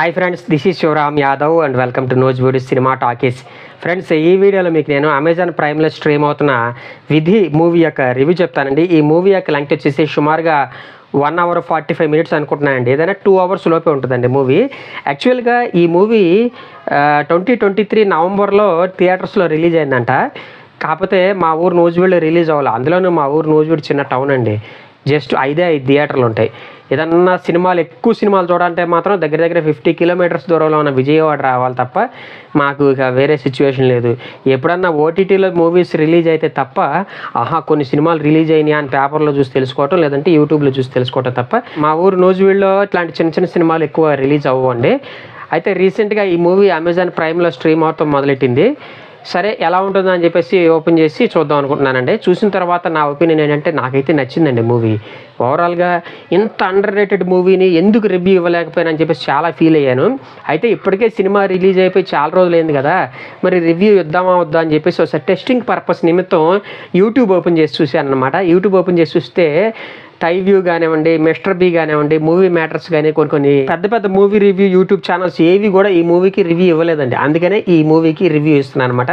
Hi friends, this is Shivaram Yadav and welcome to నోజ్ videos cinema talkies. Friends, ఈ వీడియోలో మీకు నేను అమెజాన్ ప్రైమ్లో స్ట్రీమ్ అవుతున్న విధి మూవీ యొక్క రివ్యూ చెప్తానండి. ఈ మూవీ యొక్క లెంగ్త్ వచ్చేసి సుమారుగా 1 hour 45 minutes అనుకుంటున్నానండి. ఏదైనా 2 hours లోపే ఉంటుందండి మూవీ. యాక్చువల్గా ఈ మూవీ 2023 నవంబర్లో థియేటర్స్లో రిలీజ్ అయిందంట. కాకపోతే మా ఊరు నూజివీడులో రిలీజ్ అవ్వాలి. అందులోనూ మా ఊరు నూజివీడు చిన్న టౌన్ అండి. జస్ట్ 5 థియేటర్లు ఉంటాయి. ఏదన్నా ఎక్కువ సినిమాలు చూడాలంటే మాత్రం దగ్గర 50 kilometers దూరంలో ఉన్న విజయవాడ రావాలి తప్ప మాకు ఇక వేరే సిచ్యువేషన్ లేదు. ఎప్పుడన్నా ఓటీటీలో మూవీస్ రిలీజ్ అయితే తప్ప కొన్ని సినిమాలు రిలీజ్ అయినాయి అని పేపర్లో చూసి తెలుసుకోవటం, లేదంటే యూట్యూబ్లో చూసి తెలుసుకోవటం తప్ప మా ఊరు నూజివీడులో ఇట్లాంటి చిన్న సినిమాలు ఎక్కువ రిలీజ్ అవ్వండి. అయితే రీసెంట్గా ఈ మూవీ అమెజాన్ ప్రైమ్లో స్ట్రీమ్ అవటం మొదలెట్టింది. సరే, ఎలా ఉంటుందో అని చెప్పేసి ఓపెన్ చేసి చూద్దాం అనుకుంటున్నానండి. చూసిన తర్వాత నా ఒపీనియన్ ఏంటంటే నాకైతే నచ్చిందండి మూవీ. ఓవరాల్గా ఇంత అండర్ రేటెడ్ మూవీని ఎందుకు రివ్యూ ఇవ్వలేకపోయాను అని చెప్పేసి చాలా ఫీల్ అయ్యాను. అయితే ఇప్పటికే సినిమా రిలీజ్ అయిపోయి చాలా రోజులు అయింది కదా, మరి రివ్యూ ఇద్దామా వద్దా అని చెప్పేసి ఒకసారి టెస్టింగ్ పర్పస్ నిమిత్తం యూట్యూబ్ ఓపెన్ చేసి చూశాను అనమాట. యూట్యూబ్ ఓపెన్ చేసి చూస్తే టైవ్యూ కానివ్వండి, మిస్టర్ బి కానివ్వండి, మూవీ మ్యాటర్స్ కానీ కొన్ని పెద్ద మూవీ రివ్యూ యూట్యూబ్ ఛానల్స్ ఏవి కూడా ఈ మూవీకి రివ్యూ ఇవ్వలేదండి. అందుకనే ఈ మూవీకి రివ్యూ ఇస్తున్నాను అనమాట.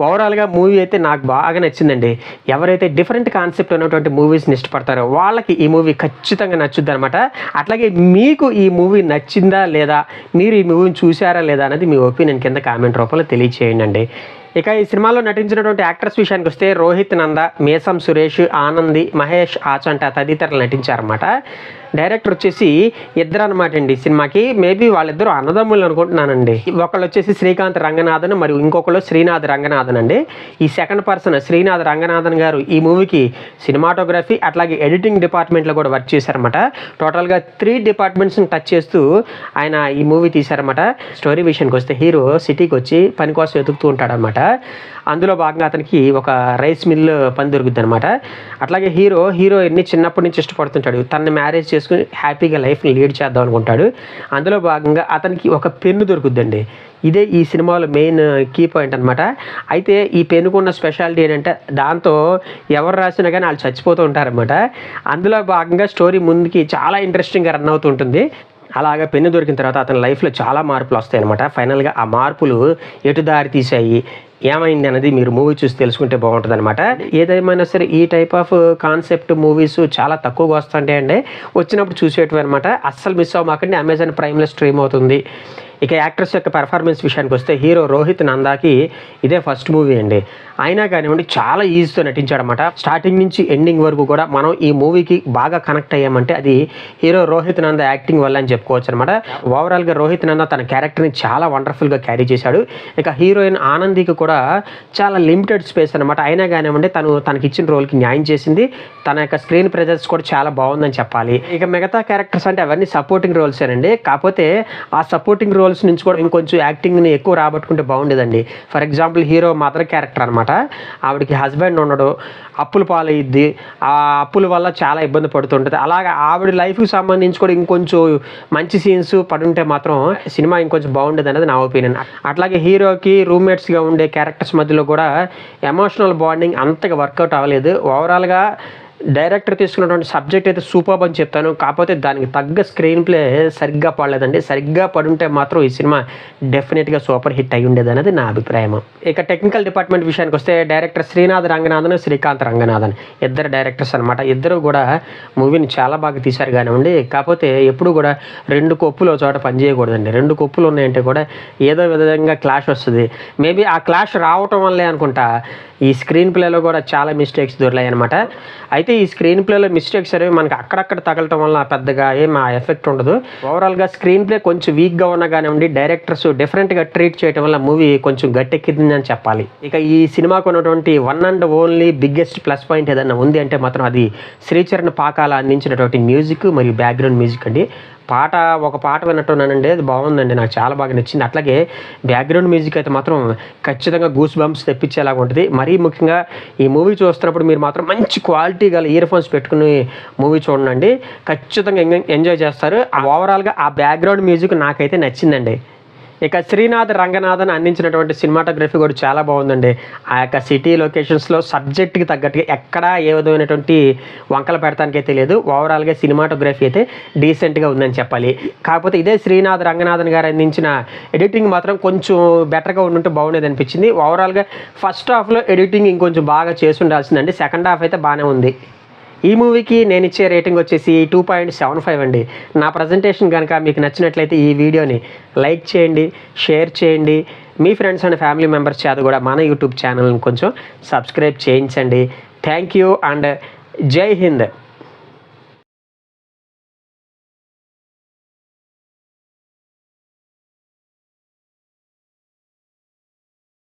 ఓవరాల్గా మూవీ అయితే నాకు బాగా నచ్చిందండి. ఎవరైతే డిఫరెంట్ కాన్సెప్ట్ ఉన్నటువంటి మూవీస్ని ఇష్టపడతారో వాళ్ళకి ఈ మూవీ ఖచ్చితంగా నచ్చుద్ది అనమాట. అట్లాగే మీకు ఈ మూవీ నచ్చిందా లేదా, మీరు ఈ మూవీని చూసారా లేదా అనేది మీ ఒపీనియన్ కింద కామెంట్ రూపంలో తెలియచేయండి. ఇక ఈ సినిమాలో నటించినటువంటి యాక్టర్స్ విషయానికి వస్తే రోహిత్ నంద, మీసం సురేష్, ఆనంది, మహేష్ ఆచంట తదితరులు నటించారన్నమాట. డైరెక్టర్ వచ్చేసి ఇద్దరు అనమాట అండి. సినిమాకి మేబీ వాళ్ళిద్దరూ అన్నదమ్ములు అనుకుంటున్నానండి. ఒకళ్ళు వచ్చేసి శ్రీకాంత్ రంగనాథన్, మరియు ఇంకొకళ్ళు శ్రీనాథ్ రంగనాథన్ అండి. ఈ సెకండ్ పర్సన్ శ్రీనాథ్ రంగనాథన్ గారు ఈ మూవీకి సినిమాటోగ్రఫీ అట్లాగే ఎడిటింగ్ డిపార్ట్మెంట్లో కూడా వర్క్ చేశారన్నమాట. టోటల్గా 3 departmentsని టచ్ చేస్తూ ఆయన ఈ మూవీ తీశారన్నమాట. స్టోరీ విషయానికి వస్తే హీరో సిటీకి వచ్చి పని కోసం వెతుకుతూ ఉంటాడనమాట. అందులో భాగంగా అతనికి ఒక రైస్ మిల్ పని దొరుకుద్ది అనమాట. అట్లాగే హీరోయిన్ని చిన్నప్పటి నుంచి ఇష్టపడుతుంటాడు. తనని మ్యారేజ్ చేసుకుని హ్యాపీగా లైఫ్ని లీడ్ చేద్దాం అనుకుంటాడు. అందులో భాగంగా అతనికి ఒక పెన్ను దొరుకుద్దండి. ఇదే ఈ సినిమాలో మెయిన్ కీ పాయింట్ అనమాట. అయితే ఈ పెన్నుకున్న స్పెషాలిటీ ఏంటంటే దాంతో ఎవరు రాసినా కానీ వాళ్ళు చచ్చిపోతూ ఉంటారనమాట. అందులో భాగంగా స్టోరీ ముందుకి చాలా ఇంట్రెస్టింగ్గా రన్ అవుతూ ఉంటుంది. అలాగా పెన్ను దొరికిన తర్వాత అతని లైఫ్లో చాలా మార్పులు వస్తాయి అనమాట. ఫైనల్గా ఆ మార్పులు ఎటు దారి తీసాయి, ఏమైంది అనేది మీరు మూవీ చూసి తెలుసుకుంటే బాగుంటుంది అనమాట. ఏదేమైనా సరే ఈ టైప్ ఆఫ్ కాన్సెప్ట్ మూవీస్ చాలా తక్కువగా వస్తుంటాయండి. వచ్చినప్పుడు చూసేటివి అనమాట. అస్సలు మిస్ అవ్వమాకండి. అమెజాన్ ప్రైమ్లో స్ట్రీమ్ అవుతుంది. ఇక యాక్టర్స్ యొక్క పెర్ఫార్మెన్స్ విషయానికి వస్తే హీరో రోహిత్ నందాకి ఇదే ఫస్ట్ మూవీ అండి. అయినా కానివ్వండి చాలా ఈజీతో నటించాడనమాట. స్టార్టింగ్ నుంచి ఎండింగ్ వరకు కూడా మనం ఈ మూవీకి బాగా కనెక్ట్ అయ్యామంటే అది హీరో రోహిత్ నంద యాక్టింగ్ వల్ల అని చెప్పుకోవచ్చు అనమాట. ఓవరాల్గా రోహిత్ నంద తన క్యారెక్టర్ని చాలా వండర్ఫుల్గా క్యారీ చేశాడు. ఇక హీరోయిన్ ఆనందికి కూడా చాలా లిమిటెడ్ స్పేస్ అనమాట. అయినా కానివ్వండి తనకి ఇచ్చిన రోల్కి న్యాయం చేసింది. తన యొక్క స్క్రీన్ ప్రెజెన్స్ కూడా చాలా బాగుందని చెప్పాలి. ఇక మిగతా క్యారెక్టర్స్ అంటే అవన్నీ సపోర్టింగ్ రోల్స్ ఏనండి. కాకపోతే ఆ సపోర్టింగ్ రోల్స్ నుంచి కూడా ఇంకొంచెం యాక్టింగ్ని ఎక్కువ రాబట్టుకుంటే బాగుండేదండి. For example hero mother character అనమాట. ఆవిడకి హస్బెండ్ ఉండడు, అప్పుల పాలయ్యిద్ది. ఆ అప్పుల వల్ల చాలా ఇబ్బంది పడుతుంటుంది. అలాగే ఆవిడ లైఫ్కి సంబంధించి కూడా ఇంకొంచెం మంచి సీన్స్ పడుంటే మాత్రం సినిమా ఇంకొంచెం బాగుండేది అనేది నా ఒపీనియన్. అట్లాగే హీరోకి రూమ్మేట్స్గా ఉండే క్యారెక్టర్స్ మధ్యలో కూడా ఎమోషనల్ బాండింగ్ అంతగా వర్కౌట్ అవ్వలేదు. ఓవరాల్గా డైరెక్టర్ తీసుకున్నటువంటి సబ్జెక్ట్ అయితే సూపర్ అని చెప్తాను. కాకపోతే దానికి తగ్గ స్క్రీన్ ప్లే సరిగ్గా పడలేదండి. సరిగ్గా పడుంటే మాత్రం ఈ సినిమా డెఫినెట్గా సూపర్ హిట్ అయి ఉండేది అనేది నా అభిప్రాయం. ఇక టెక్నికల్ డిపార్ట్మెంట్ విషయానికి వస్తే డైరెక్టర్ శ్రీనాథ్ రంగనాథన్, శ్రీకాంత్ రంగనాథన్ ఇద్దరు డైరెక్టర్స్ అనమాట. ఇద్దరు కూడా మూవీని చాలా బాగా తీశారు కానివ్వండి. కాకపోతే ఎప్పుడు కూడా 2 కొప్పులు ఒక చోట పనిచేయకూడదండి. 2 కొప్పులు ఉన్నాయంటే కూడా ఏదో విధంగా క్లాష్ వస్తుంది. మేబీ ఆ క్లాష్ రావటం వల్లే అనుకుంటా ఈ స్క్రీన్ ప్లేలో కూడా చాలా మిస్టేక్స్ దొరికాయి అనమాట. అయితే ఈ స్క్రీన్ ప్లేలో మిస్టేక్స్ అనేవి మనకి అక్కడక్కడ తగలటం వల్ల పెద్దగా ఏం ఆ ఎఫెక్ట్ ఉండదు. ఓవరాల్గా స్క్రీన్ ప్లే కొంచెం వీక్గా ఉన్నా కానివ్వండి, డైరెక్టర్స్ డిఫరెంట్గా ట్రీట్ చేయడం వల్ల మూవీ కొంచెం గట్టెక్కిందని చెప్పాలి. ఇక ఈ సినిమాకు ఉన్నటువంటి one and only biggest plus point ఏదన్నా ఉంది అంటే మాత్రం అది శ్రీచరణ్ పాకాల అందించినటువంటి మ్యూజిక్ మరియు బ్యాక్గ్రౌండ్ మ్యూజిక్ అండి. ఒక పాట విన్నట్టున్నానండి, అది బాగుందండి, నాకు చాలా బాగా నచ్చింది. అట్లాగే బ్యాక్గ్రౌండ్ మ్యూజిక్ అయితే మాత్రం ఖచ్చితంగా గూస్ బంప్స్ తెప్పించేలాగా ఉంటుంది. మరీ ముఖ్యంగా ఈ మూవీ చూస్తున్నప్పుడు మీరు మాత్రం మంచి క్వాలిటీ గల ఇయర్ ఫోన్స్ పెట్టుకుని మూవీ చూడండి, ఖచ్చితంగా ఎంజాయ్ చేస్తారు. ఓవరాల్గా ఆ బ్యాక్గ్రౌండ్ మ్యూజిక్ నాకైతే నచ్చిందండి. ఇక శ్రీనాథ్ రంగనాథన్ అందించినటువంటి సినిమాటోగ్రఫీ కూడా చాలా బాగుందండి. ఆ యొక్క సిటీ లొకేషన్స్లో సబ్జెక్ట్కి తగ్గట్టుగా ఎక్కడా ఏ విధమైనటువంటి వంకలు పెడతానికే తెలియదు. ఓవరాల్గా సినిమాటోగ్రఫీ అయితే డీసెంట్గా ఉందని చెప్పాలి. కాకపోతే ఇదే శ్రీనాథ్ రంగనాథన్ గారు అందించిన ఎడిటింగ్ మాత్రం కొంచెం బెటర్గా ఉండుంటే బాగుండేది అనిపించింది. ఓవరాల్గా ఫస్ట్ హాఫ్లో ఎడిటింగ్ ఇంకొంచెం బాగా చేసి ఉండాల్సిందండి. సెకండ్ హాఫ్ అయితే బాగానే ఉంది. ఈ మూవీకి నేను ఇచ్చే రేటింగ్ వచ్చేసి 2.75 అండి. నా ప్రజెంటేషన్ కనుక మీకు నచ్చినట్లయితే ఈ వీడియోని లైక్ చేయండి, షేర్ చేయండి. మీ ఫ్రెండ్స్ అండ్ ఫ్యామిలీ మెంబర్స్ చేత కూడా మన యూట్యూబ్ ఛానల్ని కొంచెం సబ్స్క్రైబ్ చేయించండి. థ్యాంక్ యూ అండ్ జై హింద్.